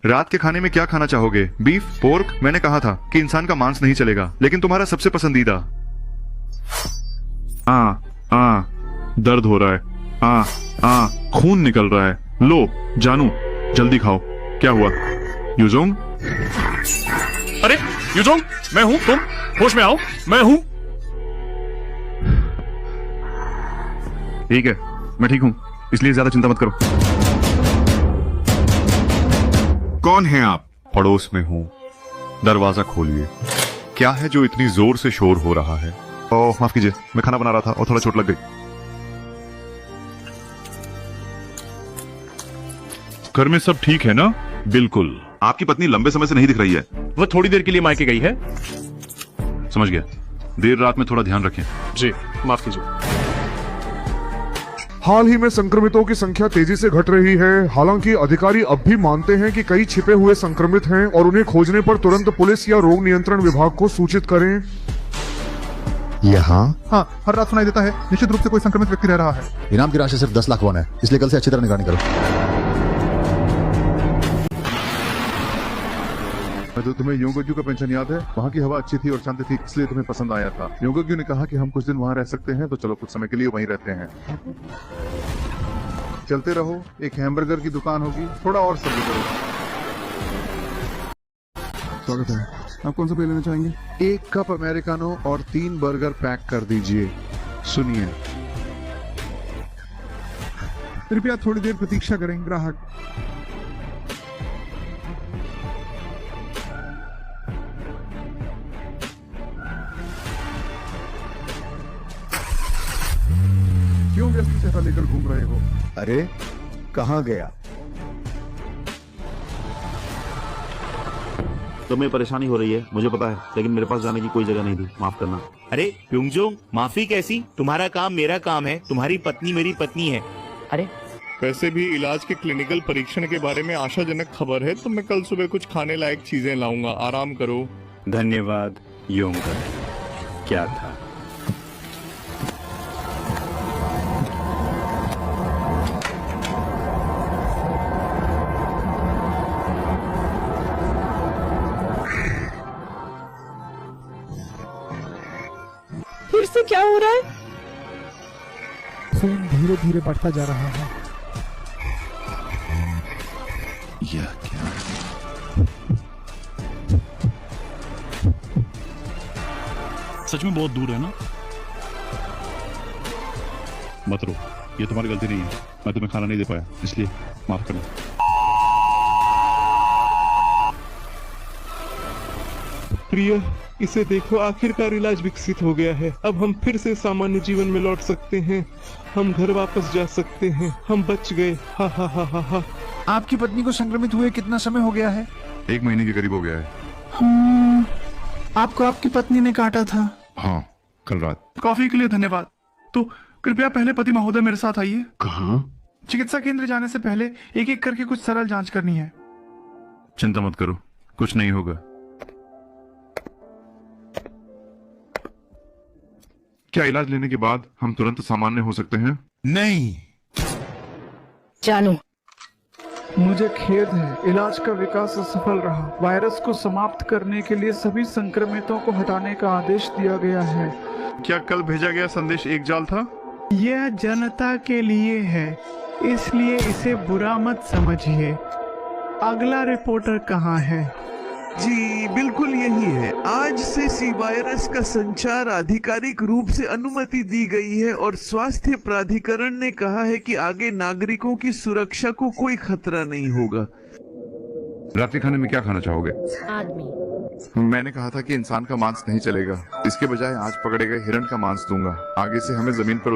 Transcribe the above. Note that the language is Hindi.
रात के खाने में क्या खाना चाहोगे? Beef, pork? मैंने कहा था कि इंसान का मांस नहीं चलेगा, लेकिन तुम्हारा सबसे पसंदीदा। दर्द हो रहा है। खून निकल रहा है। लो जानू, जल्दी खाओ। क्या हुआ यूजोंग? अरे यूजोंग, मैं हूं, तुम होश में आओ, मैं हूं। ठीक है, मैं ठीक हूँ, इसलिए ज्यादा चिंता मत करो। कौन है आप? पड़ोस में हूँ, दरवाजा खोलिए। क्या है जो इतनी जोर से शोर हो रहा है? ओह माफ कीजिए, मैं खाना बना रहा था और थोड़ा चोट लग गई। घर में सब ठीक है ना? बिल्कुल। आपकी पत्नी लंबे समय से नहीं दिख रही है। वो थोड़ी देर के लिए मायके गई है। समझ गया, देर रात में थोड़ा ध्यान रखें। जी माफ कीजिए। हाल ही में संक्रमितों की संख्या तेजी से घट रही है। हालांकि अधिकारी अब भी मानते हैं कि कई छिपे हुए संक्रमित हैं और उन्हें खोजने पर तुरंत पुलिस या रोग नियंत्रण विभाग को सूचित करें। यहाँ हाँ, हर रात सुनाई देता है निश्चित रूप से कोई संक्रमित व्यक्ति रह रहा है। इनाम की राशि सिर्फ 10 लाख वॉन है, इसलिए कल से अच्छी तरह निगरानी करो। तो तुम्हें योंगोग्यू का पेंशन याद है? वहाँ की हवा अच्छी थी और शांति थी, इसलिए तुम्हें पसंद आया था। योंगोग्यू ने कहा कि हम कुछ दिन वहाँ रह सकते हैं, तो चलो कुछ समय के लिए वहीं रहते हैं। चलते रहो, एक हैमबर्गर की दुकान होगी, थोड़ा और सर्व करो। स्वागत है। आप कौन सा पेय लेना चाहेंगे? 1 कप अमेरिकानो और 3 बर्गर पैक कर दीजिए। सुनिए, कृपया थोड़ी देर प्रतीक्षा करें। ग्राहक, क्यों व्यस्त चेहरा लेकर घूम रहे हो? अरे कहाँ गया? तुम्हें परेशानी हो रही है, मुझे पता है, लेकिन मेरे पास जाने की कोई जगह नहीं थी, माफ करना। अरे प्योंगजोंग, माफी कैसी? तुम्हारा काम मेरा काम है, तुम्हारी पत्नी मेरी पत्नी है। अरे वैसे भी इलाज के क्लिनिकल परीक्षण के बारे में आशाजनक खबर है, तो मैं कल सुबह कुछ खाने लायक चीजें लाऊंगा। आराम करो। धन्यवाद योंगर। क्या था? फिर से क्या हो रहा है? खून धीरे धीरे बढ़ता जा रहा है। यह क्या? सच में बहुत दूर है ना? मत रो, ये तुम्हारी गलती नहीं है। मैं तुम्हें खाना नहीं दे पाया, इसलिए माफ करना। प्रिय, इसे देखो, आखिरकार इलाज विकसित हो गया है। अब हम फिर से सामान्य जीवन में लौट सकते हैं। हम घर वापस जा सकते हैं। हम बच गए। हा हा हा हा हा। आपकी पत्नी को संक्रमित हुए कितना समय हो गया है? 1 महीने के करीब हो गया है। आपको आपकी पत्नी ने काटा था? हाँ, कल रात। कॉफी के लिए धन्यवाद। तो कृपया पहले पति महोदय मेरे साथ आइए। कहाँ? चिकित्सा केंद्र जाने से पहले एक एक करके कुछ सरल जांच करनी है। चिंता मत करो, कुछ नहीं होगा। क्या इलाज लेने के बाद हम तुरंत सामान्य हो सकते हैं? नहीं। जानू, मुझे खेद है, इलाज का विकास असफल रहा। वायरस को समाप्त करने के लिए सभी संक्रमितों को हटाने का आदेश दिया गया है। क्या कल भेजा गया संदेश एक जाल था? यह जनता के लिए है, इसलिए इसे बुरा मत समझिए। अगला रिपोर्टर कहाँ है? जी बिल्कुल यही है। आज से इसी वायरस का संचार आधिकारिक रूप से अनुमति दी गई है और स्वास्थ्य प्राधिकरण ने कहा है कि आगे नागरिकों की सुरक्षा को कोई खतरा नहीं होगा। रात के खाने में क्या खाना चाहोगे? आदमी। मैंने कहा था कि इंसान का मांस नहीं चलेगा, इसके बजाय आज पकड़े गए हिरण का मांस दूंगा। आगे से हमें जमीन पर